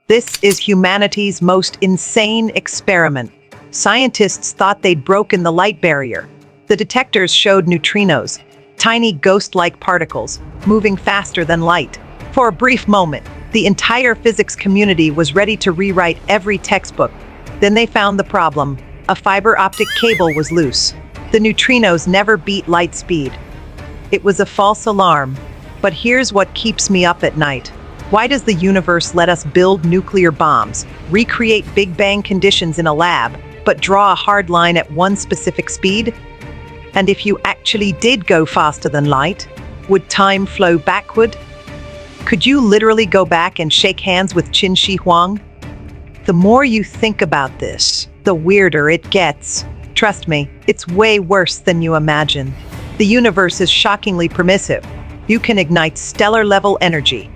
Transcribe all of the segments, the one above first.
This is humanity's most insane experiment. Scientists thought they'd broken the light barrier. The detectors showed neutrinos, tiny ghost-like particles, moving faster than light. For a brief moment, the entire physics community was ready to rewrite every textbook. Then they found the problem. A fiber optic cable was loose. The neutrinos never beat light speed. It was a false alarm. But here's what keeps me up at night. Why does the universe let us build nuclear bombs, recreate Big Bang conditions in a lab, but draw a hard line at one specific speed? And if you actually did go faster than light, would time flow backward? Could you literally go back and shake hands with Qin Shi Huang? The more you think about this, the weirder it gets. Trust me, it's way worse than you imagine. The universe is shockingly permissive. You can ignite stellar-level energy.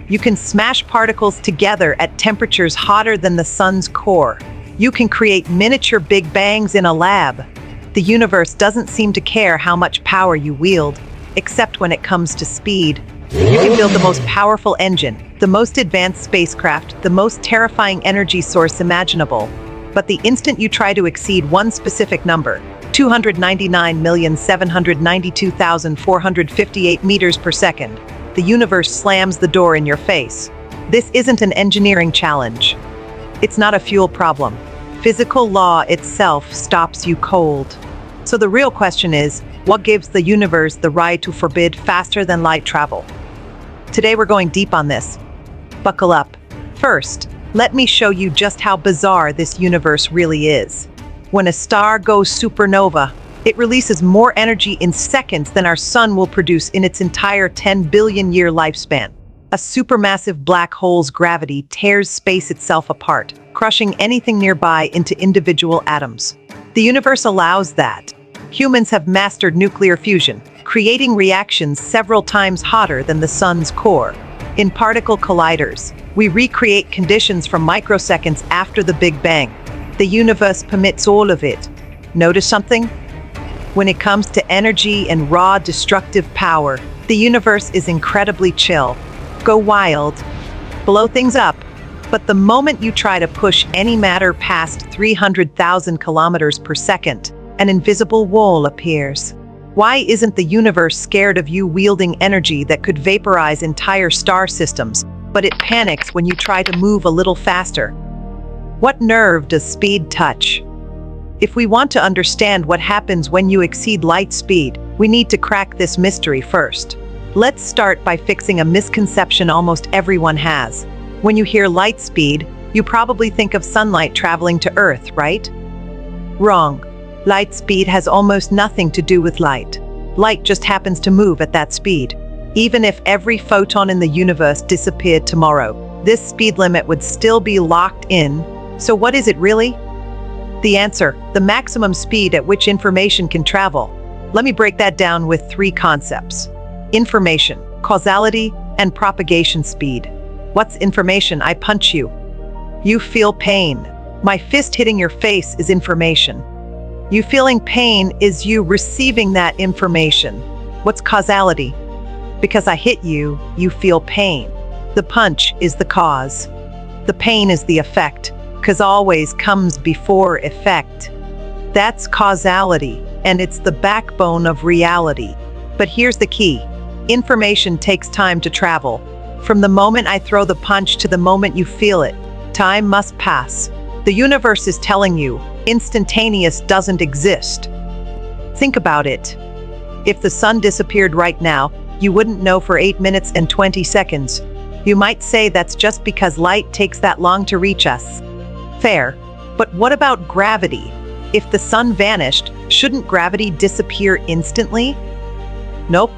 You can smash particles together at temperatures hotter than the sun's core. You can create miniature Big Bangs in a lab. The universe doesn't seem to care how much power you wield, except when it comes to speed. You can build the most powerful engine, the most advanced spacecraft, the most terrifying energy source imaginable. But the instant you try to exceed one specific number, 299,792,458 meters per second, the universe slams the door in your face. This isn't an engineering challenge. It's not a fuel problem. Physical law itself stops you cold. So the real question is, what gives the universe the right to forbid faster-than-light travel? Today we're going deep on this. Buckle up. First, let me show you just how bizarre this universe really is. When a star goes supernova, it releases more energy in seconds than our sun will produce in its entire 10 billion-year lifespan. A supermassive black hole's gravity tears space itself apart, crushing anything nearby into individual atoms. The universe allows that. Humans have mastered nuclear fusion, creating reactions several times hotter than the sun's core. In particle colliders, we recreate conditions from microseconds after the Big Bang. The universe permits all of it. Notice something? When it comes to energy and raw destructive power, the universe is incredibly chill. Go wild, blow things up. But the moment you try to push any matter past 300,000 kilometers per second, an invisible wall appears. Why isn't the universe scared of you wielding energy that could vaporize entire star systems, but it panics when you try to move a little faster? What nerve does speed touch? If we want to understand what happens when you exceed light speed, we need to crack this mystery first. Let's start by fixing a misconception almost everyone has. When you hear light speed, you probably think of sunlight traveling to Earth, right? Wrong. Light speed has almost nothing to do with light. Light just happens to move at that speed. Even if every photon in the universe disappeared tomorrow, this speed limit would still be locked in. So what is it really? The answer, the maximum speed at which information can travel. Let me break that down with three concepts: information, causality, and propagation speed. What's information? I punch you. You feel pain. My fist hitting your face is information. You feeling pain is you receiving that information. What's causality? Because I hit you, you feel pain. The punch is the cause. The pain is the effect, because always comes before effect. That's causality, and it's the backbone of reality. But here's the key. Information takes time to travel. From the moment I throw the punch to the moment you feel it, time must pass. The universe is telling you, instantaneous doesn't exist. Think about it. If the sun disappeared right now, you wouldn't know for 8 minutes and 20 seconds. You might say that's just because light takes that long to reach us. Fair. But what about gravity? If the sun vanished, shouldn't gravity disappear instantly? Nope.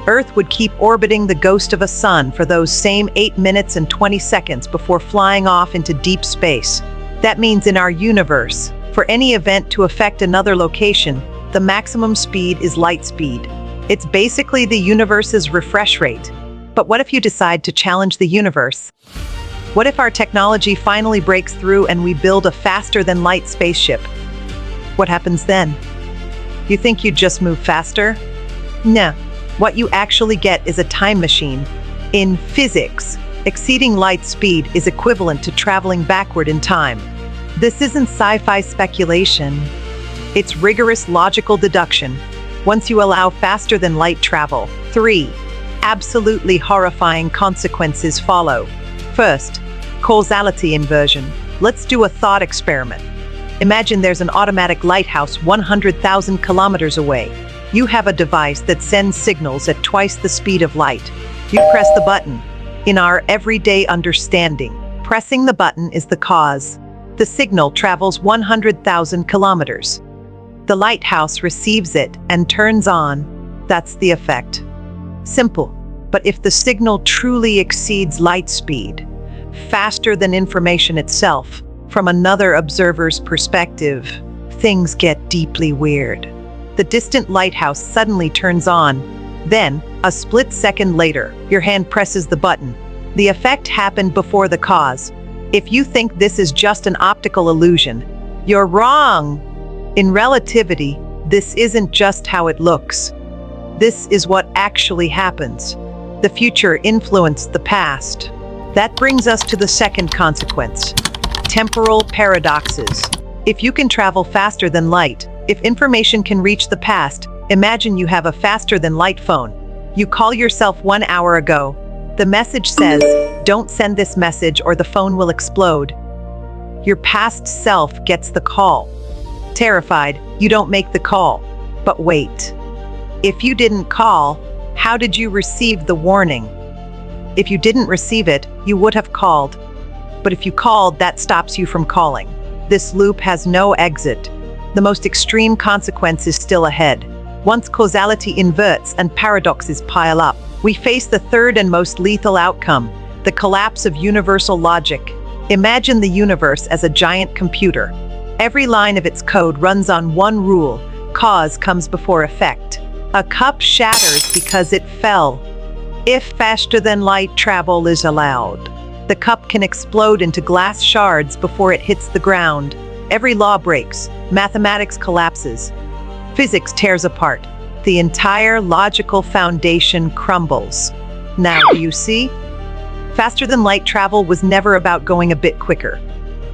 Earth would keep orbiting the ghost of a sun for those same 8 minutes and 20 seconds before flying off into deep space. That means in our universe, for any event to affect another location, the maximum speed is light speed. It's basically the universe's refresh rate. But what if you decide to challenge the universe? What if our technology finally breaks through and we build a faster-than-light spaceship? What happens then? You think you'd just move faster? Nah. What you actually get is a time machine. In physics, Exceeding light speed is equivalent to traveling backward in time. This isn't sci-fi speculation. It's rigorous logical deduction. Once you allow faster than light travel, 3 absolutely horrifying consequences follow. First, causality inversion. Let's do a thought experiment. Imagine there's an automatic lighthouse 100,000 kilometers away. You have a device that sends signals at twice the speed of light. You press the button. In our everyday understanding, pressing the button is the cause. The signal travels 100,000 kilometers. The lighthouse receives it and turns on. That's the effect. Simple. But if the signal truly exceeds light speed, faster than information itself, from another observer's perspective, things get deeply weird. The distant lighthouse suddenly turns on. Then, a split second later, your hand presses the button. The effect happened before the cause. If you think this is just an optical illusion, you're wrong. In relativity, this isn't just how it looks. This is what actually happens. The future influenced the past. That brings us to the second consequence: temporal paradoxes. If you can travel faster than light, if information can reach the past, imagine you have a faster than light phone. You call yourself 1 hour ago. The message says, "Don't send this message or the phone will explode." Your past self gets the call. Terrified, you don't make the call. But wait. If you didn't call, how did you receive the warning? If you didn't receive it, you would have called. But if you called, that stops you from calling. This loop has no exit. The most extreme consequence is still ahead. Once causality inverts and paradoxes pile up, we face the third and most lethal outcome: the collapse of universal logic. Imagine the universe as a giant computer. Every line of its code runs on one rule: cause comes before effect. A cup shatters because it fell. If faster than light travel is allowed, the cup can explode into glass shards before it hits the ground. Every law breaks, mathematics collapses, physics tears apart. The entire logical foundation crumbles. Now, do you see? Faster than light travel was never about going a bit quicker.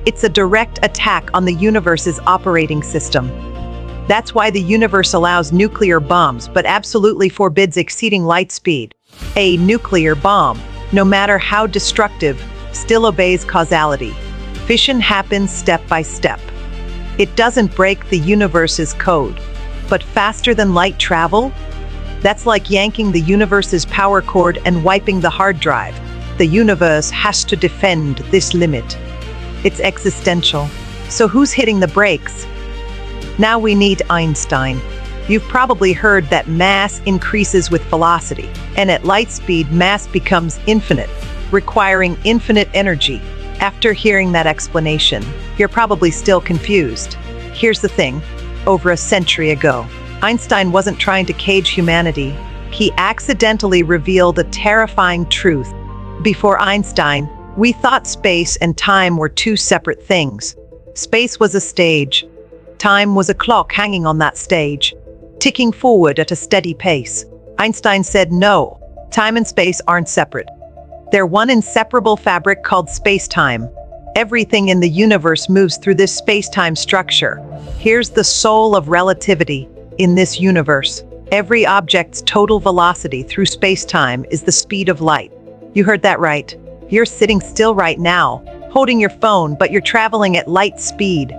It's a direct attack on the universe's operating system. That's why the universe allows nuclear bombs, but absolutely forbids exceeding light speed. A nuclear bomb, no matter how destructive, still obeys causality. Fission happens step by step. It doesn't break the universe's code. But faster than light travel? That's like yanking the universe's power cord and wiping the hard drive. The universe has to defend this limit. It's existential. So who's hitting the brakes? Now we need Einstein. You've probably heard that mass increases with velocity, and at light speed, mass becomes infinite, requiring infinite energy. After hearing that explanation, you're probably still confused. Here's the thing. Over a century ago, Einstein wasn't trying to cage humanity. He accidentally revealed a terrifying truth. Before Einstein, we thought space and time were two separate things. Space was a stage. Time was a clock hanging on that stage, ticking forward at a steady pace. Einstein said, no, time and space aren't separate. They're one inseparable fabric called spacetime. Everything in the universe moves through this space-time structure. Here's the soul of relativity in this universe. Every object's total velocity through space-time is the speed of light. You heard that right. You're sitting still right now, holding your phone, but you're traveling at light speed.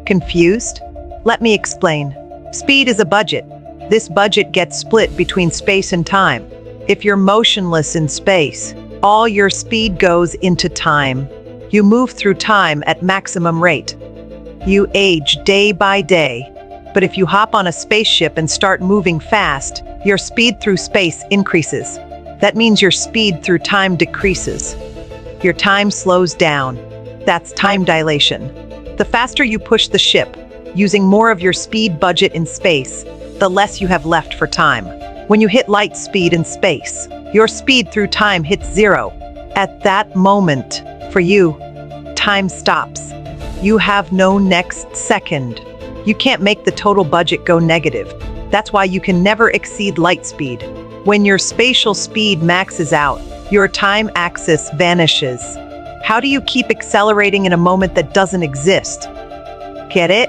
Confused? Let me explain. Speed is a budget. This budget gets split between space and time. If you're motionless in space, all your speed goes into time. You move through time at maximum rate. You age day by day. But if you hop on a spaceship and start moving fast, your speed through space increases. That means your speed through time decreases. Your time slows down. That's time dilation. The faster you push the ship, using more of your speed budget in space, the less you have left for time. When you hit light speed in space, your speed through time hits zero. At that moment, for you, time stops. You have no next second. You can't make the total budget go negative. That's why you can never exceed light speed. When your spatial speed maxes out, Your time axis vanishes. How do you keep accelerating in a moment that doesn't exist? Get it?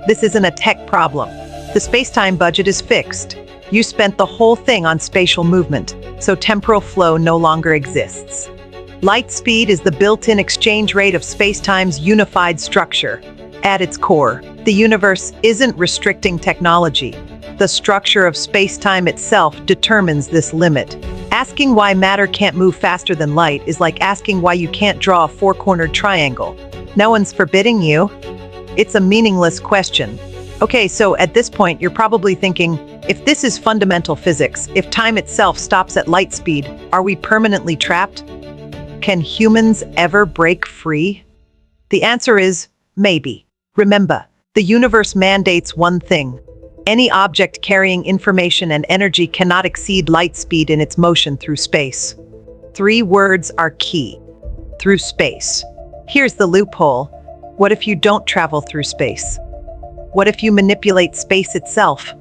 This isn't a tech problem. The space-time budget is fixed. You spent the whole thing on spatial movement, so temporal flow no longer exists. Light speed is the built-in exchange rate of spacetime's unified structure. At its core, the universe isn't restricting technology. The structure of spacetime itself determines this limit. Asking why matter can't move faster than light is like asking why you can't draw a four-cornered triangle. No one's forbidding you. It's a meaningless question. Okay, so at this point, you're probably thinking, if this is fundamental physics, if time itself stops at light speed, are we permanently trapped? Can humans ever break free? The answer is maybe. Remember, the universe mandates one thing. Any object carrying information and energy cannot exceed light speed in its motion through space. 3 words are key. Through space. Here's the loophole. What if you don't travel through space? What if you manipulate space itself?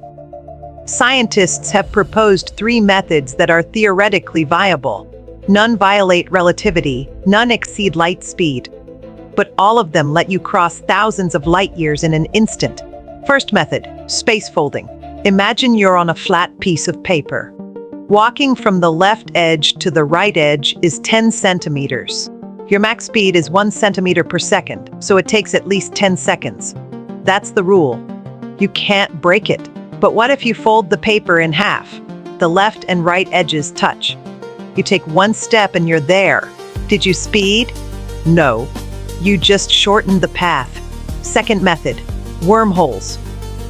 Scientists have proposed 3 methods that are theoretically viable. None violate relativity, none exceed light speed. But all of them let you cross thousands of light years in an instant. First method, space folding. Imagine you're on a flat piece of paper. Walking from the left edge to the right edge is 10 centimeters. Your max speed is 1 centimeter per second, so it takes at least 10 seconds. That's the rule. You can't break it. But what if you fold the paper in half? The left and right edges touch. You take 1 step and you're there. Did you speed? No. You just shortened the path. Second method, wormholes.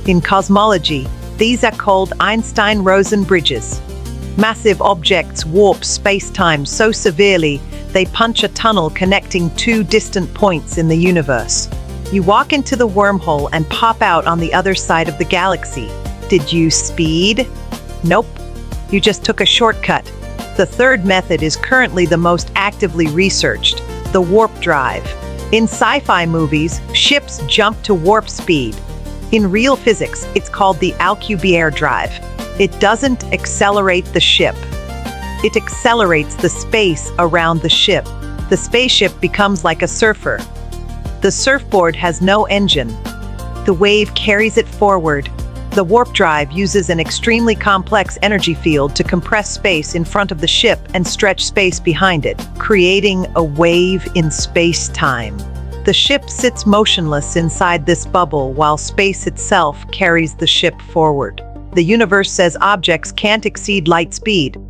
In cosmology, these are called Einstein-Rosen bridges. Massive objects warp space-time so severely, they punch a tunnel connecting 2 distant points in the universe. You walk into the wormhole and pop out on the other side of the galaxy. Did you speed? Nope. You just took a shortcut. The third method is currently the most actively researched, the warp drive. In sci-fi movies, ships jump to warp speed. In real physics, it's called the Alcubierre drive. It doesn't accelerate the ship. It accelerates the space around the ship. The spaceship becomes like a surfer. The surfboard has no engine. The wave carries it forward. The warp drive uses an extremely complex energy field to compress space in front of the ship and stretch space behind it, creating a wave in space-time. The ship sits motionless inside this bubble while space itself carries the ship forward. The universe says objects can't exceed light speed.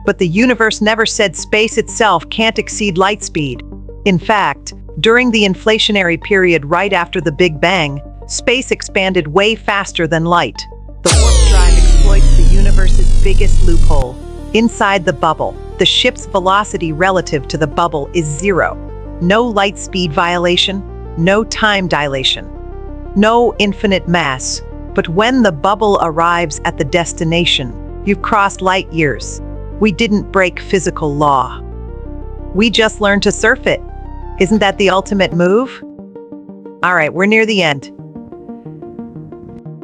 But the universe never said space itself can't exceed light speed. In fact, during the inflationary period right after the Big Bang, space expanded way faster than light. The warp drive exploits the universe's biggest loophole. Inside the bubble, the ship's velocity relative to the bubble is 0. No light speed violation, no time dilation, no infinite mass. But when the bubble arrives at the destination, you've crossed light years. We didn't break physical law. We just learned to surf it. Isn't that the ultimate move? All right, we're near the end.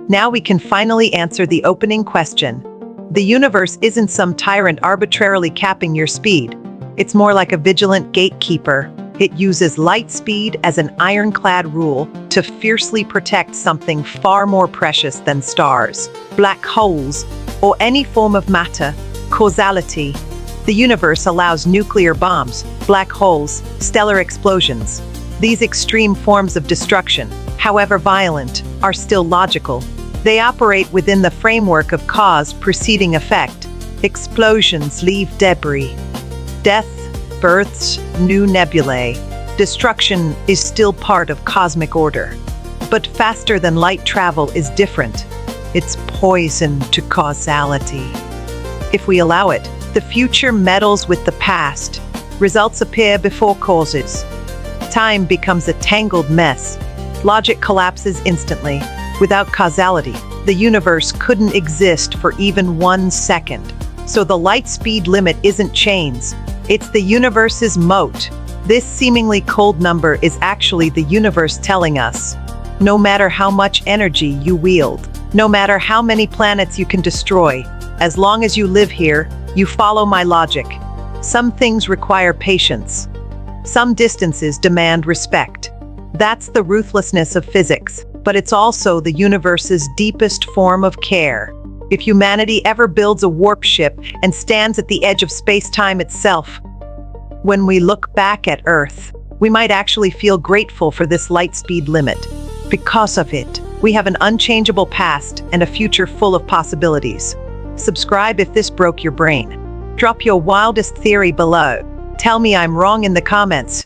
Now we can finally answer the opening question. The universe isn't some tyrant arbitrarily capping your speed. It's more like a vigilant gatekeeper. It uses light speed as an ironclad rule to fiercely protect something far more precious than stars, black holes, or any form of matter, causality. The universe allows nuclear bombs, black holes, stellar explosions. These extreme forms of destruction, however violent, are still logical. They operate within the framework of cause preceding effect. Explosions leave debris. Death births new nebulae. Destruction is still part of cosmic order. But faster than light travel is different. It's poison to causality. If we allow it, the future meddles with the past. Results appear before causes. Time becomes a tangled mess. Logic collapses instantly. Without causality, the universe couldn't exist for even 1 second. So the light speed limit isn't chains. It's the universe's moat. This seemingly cold number is actually the universe telling us, no matter how much energy you wield, no matter how many planets you can destroy, as long as you live here, you follow my logic. Some things require patience. Some distances demand respect. That's the ruthlessness of physics, but it's also the universe's deepest form of care. If humanity ever builds a warp ship and stands at the edge of space-time itself, when we look back at Earth, we might actually feel grateful for this light speed limit. Because of it, we have an unchangeable past and a future full of possibilities. Subscribe if this broke your brain. Drop your wildest theory below. Tell me I'm wrong in the comments.